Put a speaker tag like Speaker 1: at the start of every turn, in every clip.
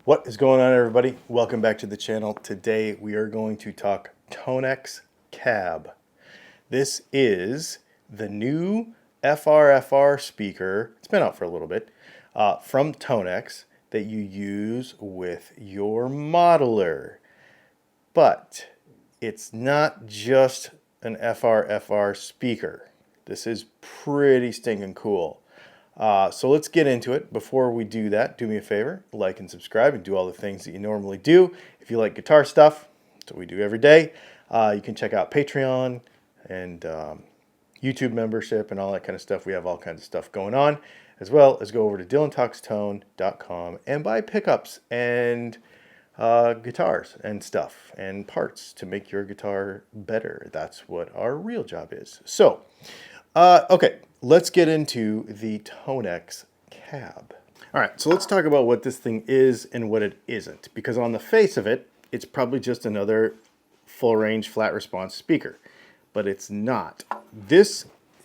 Speaker 1: What is going on, everybody? Welcome back to the channel. Today we are going to talk Tonex Cab. This is the new FRFR speaker. It's been out for a little bit from Tonex that you use with your modeler. But it's not just an FRFR speaker. This is pretty stinking cool. So let's get into it. Before we do that, do me a favor, like and subscribe and do all the things that you normally do. If you like guitar stuff, that's what we do every day, you can check out Patreon and YouTube membership and all that kind of stuff. We have all kinds of stuff going on, as well as go over to DylanTalksTone.com and buy pickups and guitars and stuff and parts to make your guitar better. That's what our real job is. So, okay, let's get into the Tonex Cab. All right, so let's talk about what this thing is and what it isn't, because on the face of it, it's probably just another full range flat response speaker, but it's not. This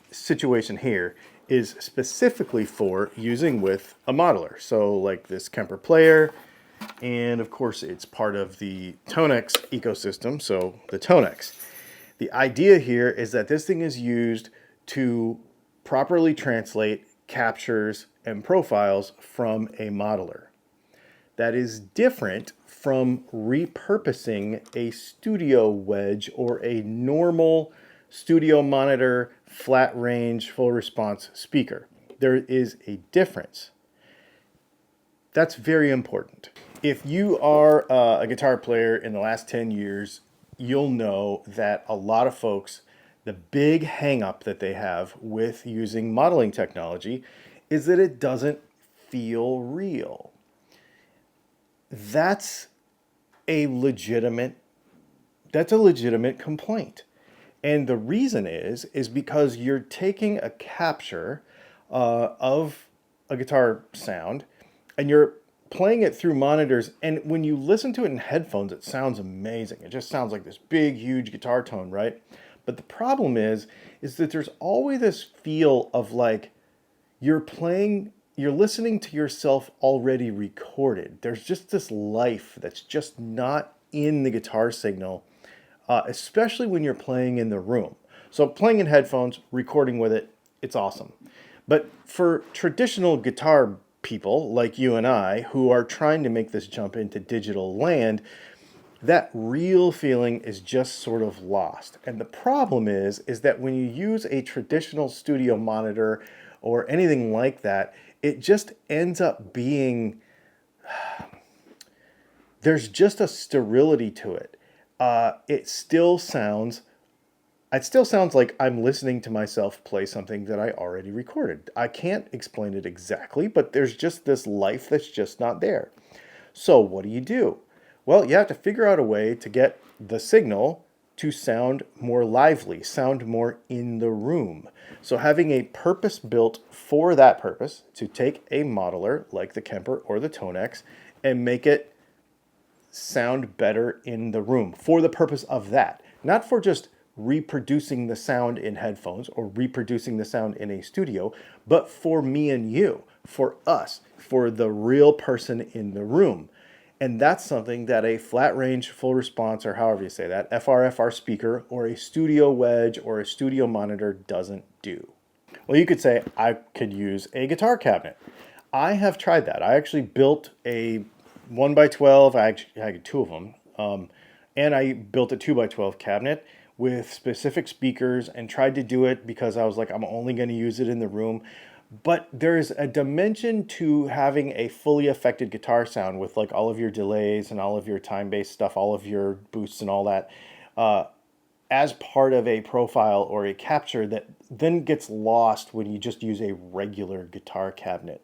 Speaker 1: situation here is specifically for using with a modeler. So like this Kemper player, and of course it's part of the Tonex ecosystem, so the Tonex. The idea here is that this thing is used to properly translate captures and profiles from a modeler. That is different from repurposing a studio wedge or a normal studio monitor flat range full response speaker. There is a difference. That's very important. If you are a guitar player in the last 10 years, you'll know that a lot of folks, the big hang up that they have with using modeling technology is that it doesn't feel real. That's a legitimate complaint. And the reason is because you're taking a capture of a guitar sound and you're playing it through monitors, and when you listen to it in headphones, it sounds amazing. It just sounds like this big, huge guitar tone, right? But the problem is that there's always this feel of like you're listening to yourself already recorded. There's just this life that's just not in the guitar signal, especially when you're playing in the room. So playing in headphones, recording with it, it's awesome. But for traditional guitar people like you and I who are trying to make this jump into digital land, that real feeling is just sort of lost. And the problem is that when you use a traditional studio monitor or anything like that, it just ends up being, there's just a sterility to it. It still sounds like I'm listening to myself play something that I already recorded. I can't explain it exactly, but there's just this life that's just not there. So what do? Well, you have to figure out a way to get the signal to sound more lively, sound more in the room. So having a purpose built for that purpose, to take a modeler like the Kemper or the Tonex and make it sound better in the room for the purpose of that, not for just reproducing the sound in headphones or reproducing the sound in a studio, but for me and you, for us, for the real person in the room. And that's something that a flat range full response, or however you say that, FRFR speaker or a studio wedge or a studio monitor doesn't do. Well, you could say I could use a guitar cabinet. I have tried that. I actually built a 1x12, I had two of them, and I built a 2x12 cabinet with specific speakers and tried to do it because I was like, I'm only going to use it in the room. But there's a dimension to having a fully affected guitar sound with like all of your delays and all of your time-based stuff, all of your boosts and all that, as part of a profile or a capture that then gets lost when you just use a regular guitar cabinet.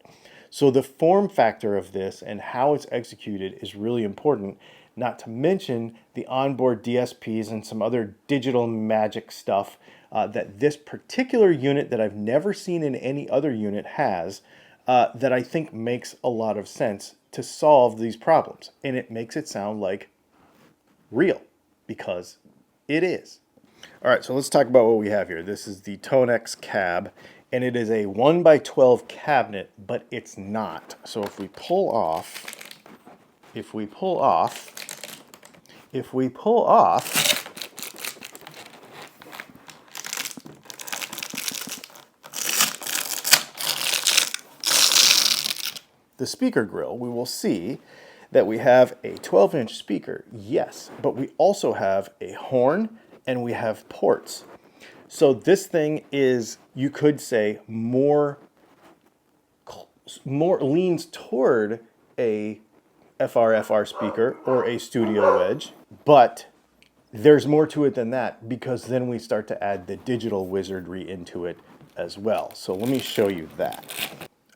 Speaker 1: So the form factor of this and how it's executed is really important, not to mention the onboard DSPs and some other digital magic stuff that this particular unit that I've never seen in any other unit has, that I think makes a lot of sense to solve these problems. And it makes it sound like real, because it is. All right, so let's talk about what we have here. This is the Tonex Cab, and it is a 1x12 cabinet, but it's not. So if we pull off if we pull off, the speaker grill, we will see that we have a 12-inch speaker, yes, but we also have a horn and we have ports. So this thing is, you could say, more leans toward a FR speaker or a studio wedge, but there's more to it than that, because then we start to add the digital wizardry into it as well. So let me show you that.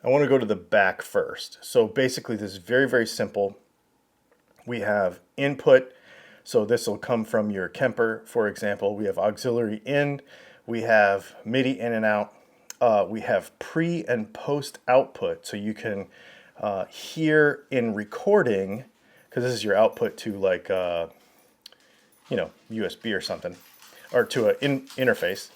Speaker 1: I want to go to the back first. So basically this is very, very simple. We have input, so this will come from your Kemper, for example. We have auxiliary in, we have MIDI in and out, we have pre and post output, so you can hear in recording, because this is your output to like, you know, USB or something, or to an interface,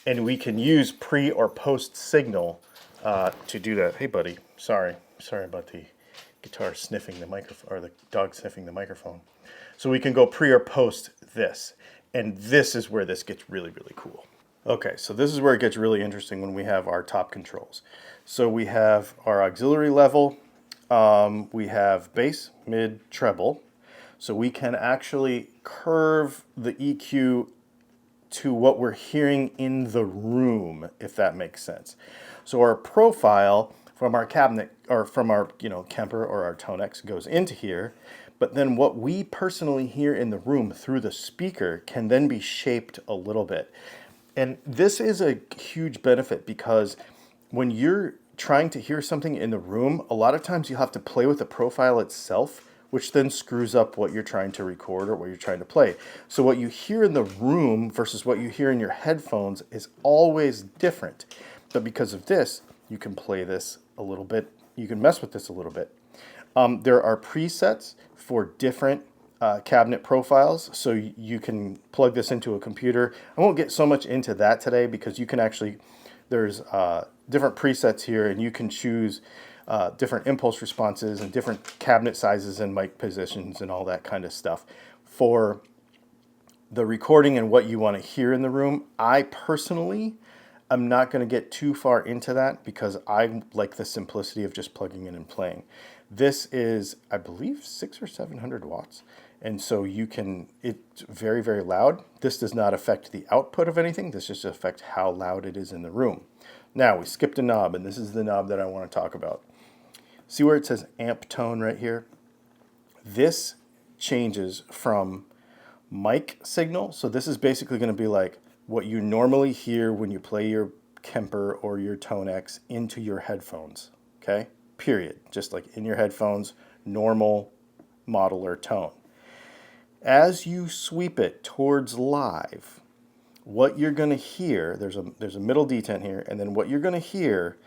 Speaker 1: and we can use pre or post signal to do that. Hey buddy, sorry about the guitar sniffing the microphone, or the dog sniffing the microphone. So we can go pre or post this, and this is where this gets really, really cool. Okay, so this is where it gets really interesting when we have our top controls. So we have our auxiliary level, we have bass, mid, treble. So we can actually curve the EQ to what we're hearing in the room, if that makes sense. So our profile from our cabinet, or from our, you know, Kemper or our Tonex, goes into here, but then what we personally hear in the room through the speaker can then be shaped a little bit. And this is a huge benefit, because when you're trying to hear something in the room, a lot of times you have to play with the profile itself, which then screws up what you're trying to record or what you're trying to play. So what you hear in the room versus what you hear in your headphones is always different. But because of this, you can play this a little bit, you can mess with this a little bit. There are presets for different cabinet profiles, so you can plug this into a computer. I won't get so much into that today, because you can actually, there's different presets here, and you can choose different impulse responses and different cabinet sizes and mic positions and all that kind of stuff for the recording and what you want to hear in the room. I personally am not going to get too far into that, because I like the simplicity of just plugging in and playing. This is, I believe, 600 or 700 watts. And so you can, it's very, very loud. This does not affect the output of anything. This just affects how loud it is in the room. Now we skipped a knob, and this is the knob that I want to talk about. See where it says amp tone right here? This changes from mic signal. So this is basically going to be like what you normally hear when you play your Kemper or your Tonex into your headphones, okay? Period. Just like in your headphones, normal model or tone. As you sweep it towards live, what you're going to hear, there's a middle detent here, and then what you're going to hear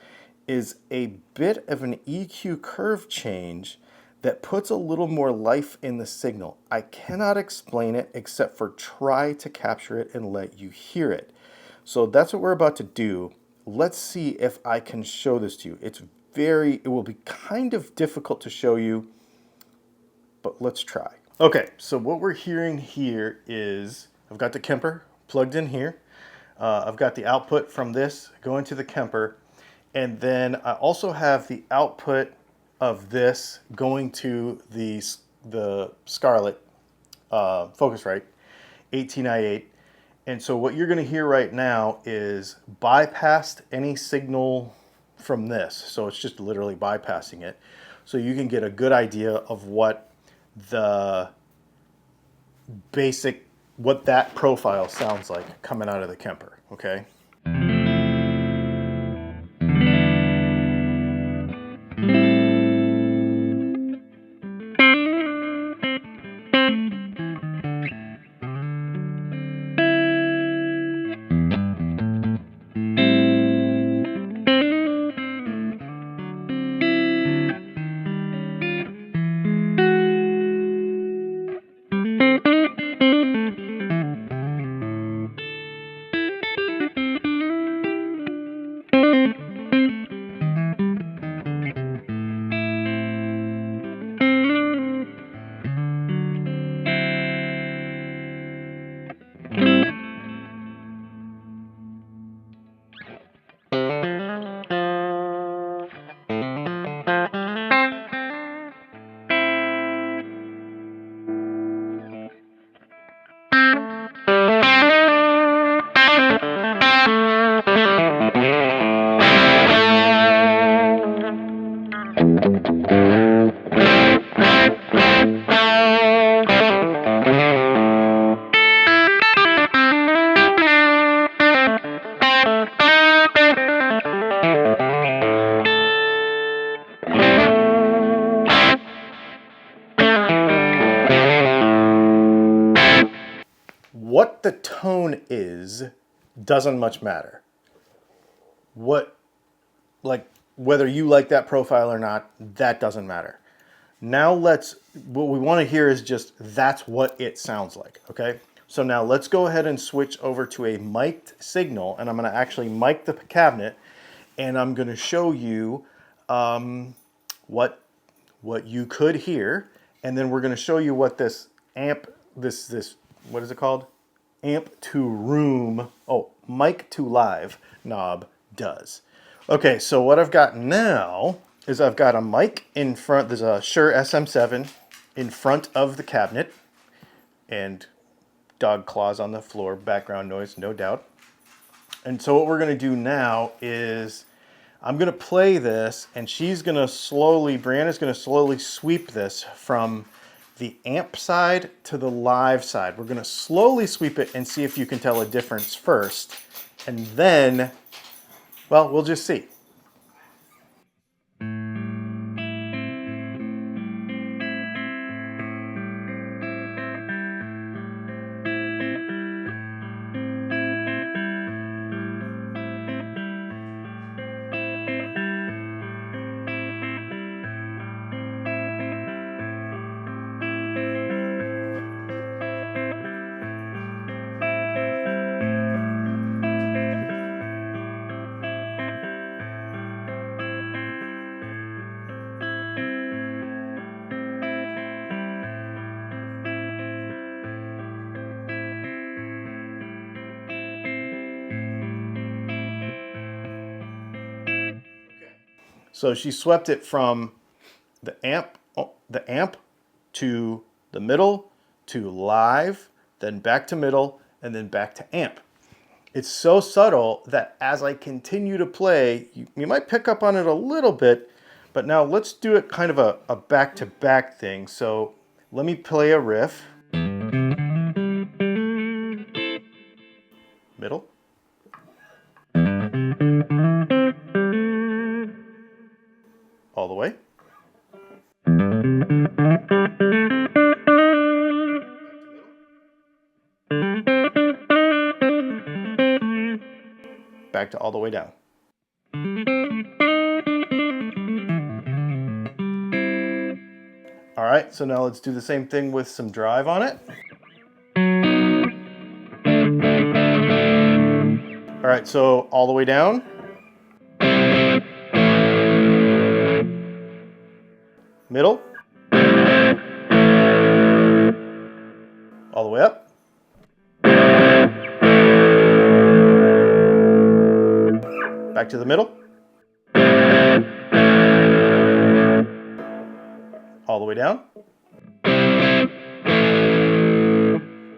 Speaker 1: is a bit of an EQ curve change that puts a little more life in the signal. I cannot explain it except for try to capture it and let you hear it. So that's what we're about to do. Let's see if I can show this to you. It will be kind of difficult to show you, but let's try. Okay, so what we're hearing here is, I've got the Kemper plugged in here. I've got the output from this going to the Kemper, and then I also have the output of this going to the Scarlett Focusrite 18i8. And so what you're going to hear right now is bypassed any signal from this. So it's just literally bypassing it. So you can get a good idea of what the basic, what that profile sounds like coming out of the Kemper, okay? what the tone is doesn't much matter. Whether you like that profile or not, that doesn't matter. Now what we want to hear is just that's what it sounds like, okay? So now let's go ahead and switch over to a mic'd signal, and I'm going to actually mic the cabinet, and I'm going to show you what you could hear, and then we're going to show you what this amp, this what is it called? Amp to room, mic to live knob does. Okay, so what I've got now is I've got a mic in front. There's a Shure SM7 in front of the cabinet, and dog claws on the floor, background noise, no doubt. And so what we're going to do now is I'm going to play this, and Brianna's going to slowly sweep this from the amp side to the live side. We're going to slowly sweep it and see if you can tell a difference first. And then, well, we'll just see. So she swept it from the amp to the middle to live, then back to middle, and then back to amp. It's so subtle that as I continue to play, you might pick up on it a little bit, but now let's do it kind of a back-to-back thing. So let me play a riff. Middle. All the way. Back to all the way down. All right, so now let's do the same thing with some drive on it. All right, so all the way down. Middle. All the way up. Back to the middle. All the way down.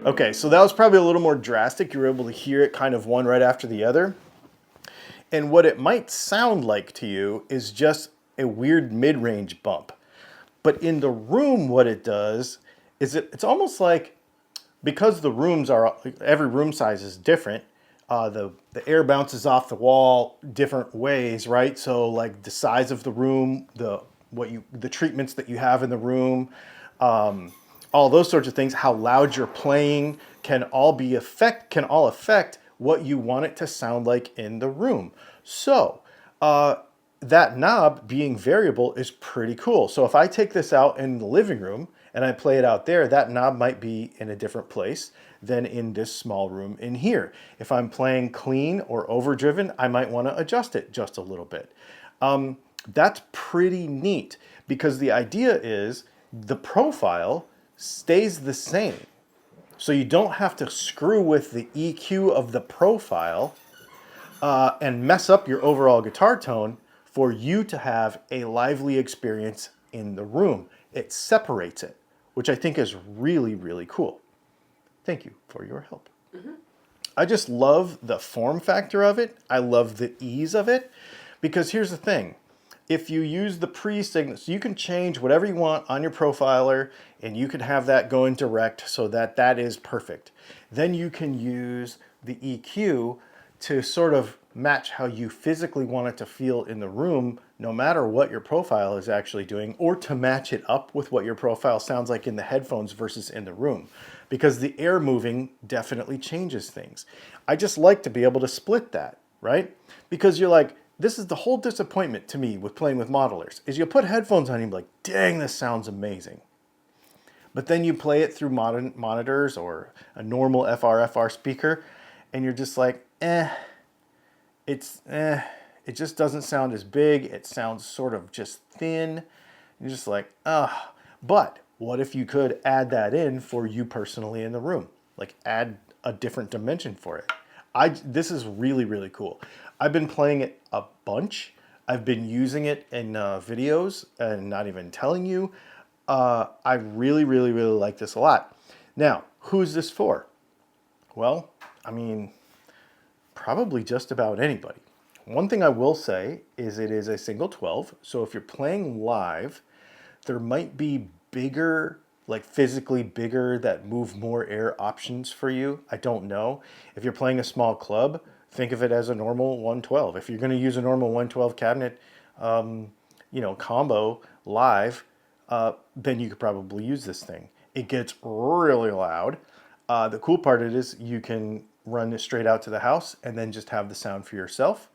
Speaker 1: Okay, so that was probably a little more drastic. You were able to hear it kind of one right after the other. And what it might sound like to you is just a weird mid-range bump. But in the room, what it does is it's almost like, because the rooms every room size is different, the air bounces off the wall different ways, right? So like the size of the room, the treatments that you have in the room, all those sorts of things, how loud you're playing can all affect what you want it to sound like in the room. So that knob being variable is pretty cool. So if I take this out in the living room and I play it out there, that knob might be in a different place than in this small room in here. If I'm playing clean or overdriven, I might want to adjust it just a little bit. That's pretty neat, because the idea is the profile stays the same. So you don't have to screw with the EQ of the profile and mess up your overall guitar tone for you to have a lively experience in the room. It separates it, which I think is really, really cool. Thank you for your help. Mm-hmm. I just love the form factor of it. I love the ease of it, because here's the thing. If you use the pre-signal, so you can change whatever you want on your profiler, and you can have that going direct so that is perfect. Then you can use the EQ to sort of match how you physically want it to feel in the room, no matter what your profile is actually doing, or to match it up with what your profile sounds like in the headphones versus in the room. Because the air moving definitely changes things. I just like to be able to split that, right? Because you're like, this is the whole disappointment to me with playing with modelers, is you'll put headphones on and you're like, dang, this sounds amazing. But then you play it through modern monitors or a normal FR/FR speaker, and you're just like, it just doesn't sound as big. It sounds sort of just thin. You're just like, ah. But what if you could add that in for you personally in the room? Like add a different dimension for it. This is really, really cool. I've been playing it a bunch. I've been using it in videos and not even telling you. I really, really, really like this a lot. Now, who's this for? Well, I mean, probably just about anybody. One thing I will say is it is a single 12. So if you're playing live, there might be bigger, like physically bigger, that move more air options for you. I don't know. If you're playing a small club, think of it as a normal 112. If you're going to use a normal 112 cabinet, combo live, then you could probably use this thing. It gets really loud. The cool part of it is you can run this straight out to the house and then just have the sound for yourself.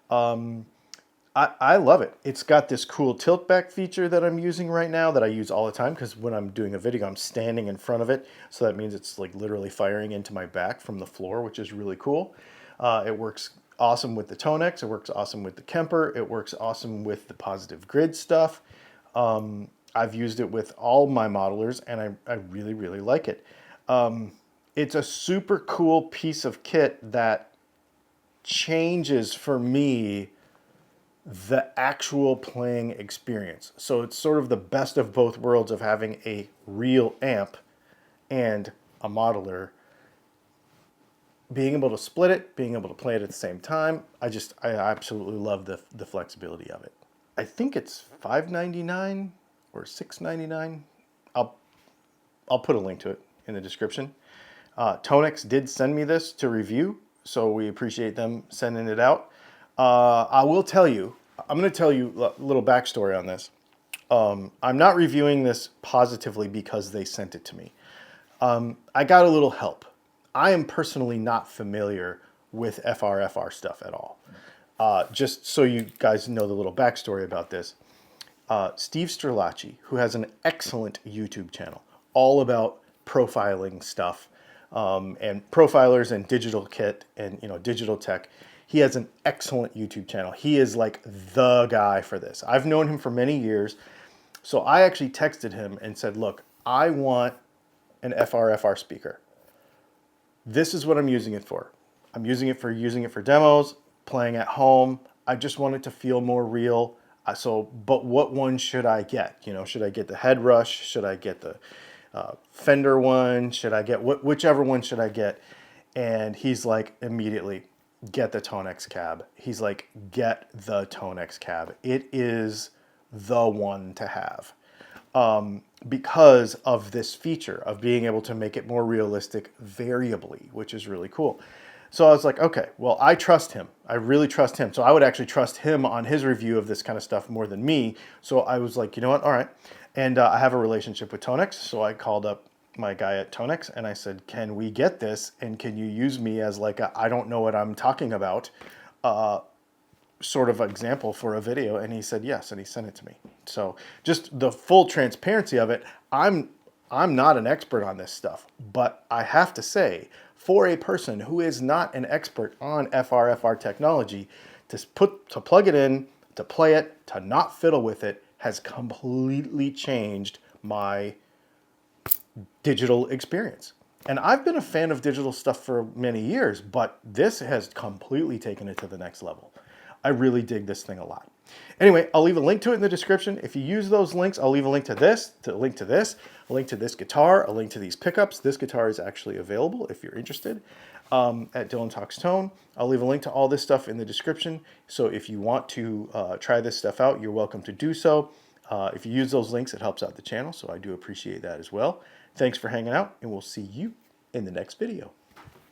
Speaker 1: I love it. It's got this cool tilt back feature that I'm using right now that I use all the time because when I'm doing a video, I'm standing in front of it. So that means it's like literally firing into my back from the floor, which is really cool. It works awesome with the Tonex. It works awesome with the Kemper. It works awesome with the Positive Grid stuff. I've used it with all my modelers and I really, really like it. It's a super cool piece of kit that changes for me the actual playing experience. So it's sort of the best of both worlds of having a real amp and a modeler. Being able to split it, being able to play it at the same time, I absolutely love the flexibility of it. I think it's $5.99 or $6.99. I'll put a link to it in the description. Tonex did send me this to review, so we appreciate them sending it out. I will tell you, I'm going to tell you a little backstory on this. I'm not reviewing this positively because they sent it to me. I got a little help. I am personally not familiar with FR/FR stuff at all. Just so you guys know the little backstory about this. Steve Strelacci, who has an excellent YouTube channel all about profiling stuff and profilers and digital kit and digital tech. He has an excellent YouTube channel. He is like the guy for this. I've known him for many years. So I actually texted him and said, look, I want an FR/FR speaker. This is what I'm using it for. I'm using it for demos, playing at home. I just want it to feel more real. But what one should I get? Should I get the head rush? Should I get the Fender one? Should I get whichever one should I get? And he's like, immediately, get the Tonex cab. He's like, get the Tonex cab. It is the one to have because of this feature of being able to make it more realistic variably, which is really cool. So I was like, okay, well, I trust him. I really trust him. So I would actually trust him on his review of this kind of stuff more than me. So I was like, you know what? All right. And I have a relationship with Tonex. So I called up my guy at Tonex and I said, can we get this? And can you use me as like a, I don't know what I'm talking about, sort of example for a video? And he said yes, and he sent it to me. So just the full transparency of it, I'm not an expert on this stuff, but I have to say, for a person who is not an expert on FR/FR technology, to plug it in, to play it, to not fiddle with it, has completely changed my digital experience. And I've been a fan of digital stuff for many years, but this has completely taken it to the next level. I really dig this thing a lot. Anyway, I'll leave a link to it in the description. If you use those links, I'll leave a link to this, a link to this guitar, a link to these pickups. This guitar is actually available if you're interested at DylanTalksTone. I'll leave a link to all this stuff in the description. So if you want to try this stuff out, you're welcome to do so. If you use those links, it helps out the channel, so I do appreciate that as well. Thanks for hanging out, and we'll see you in the next video.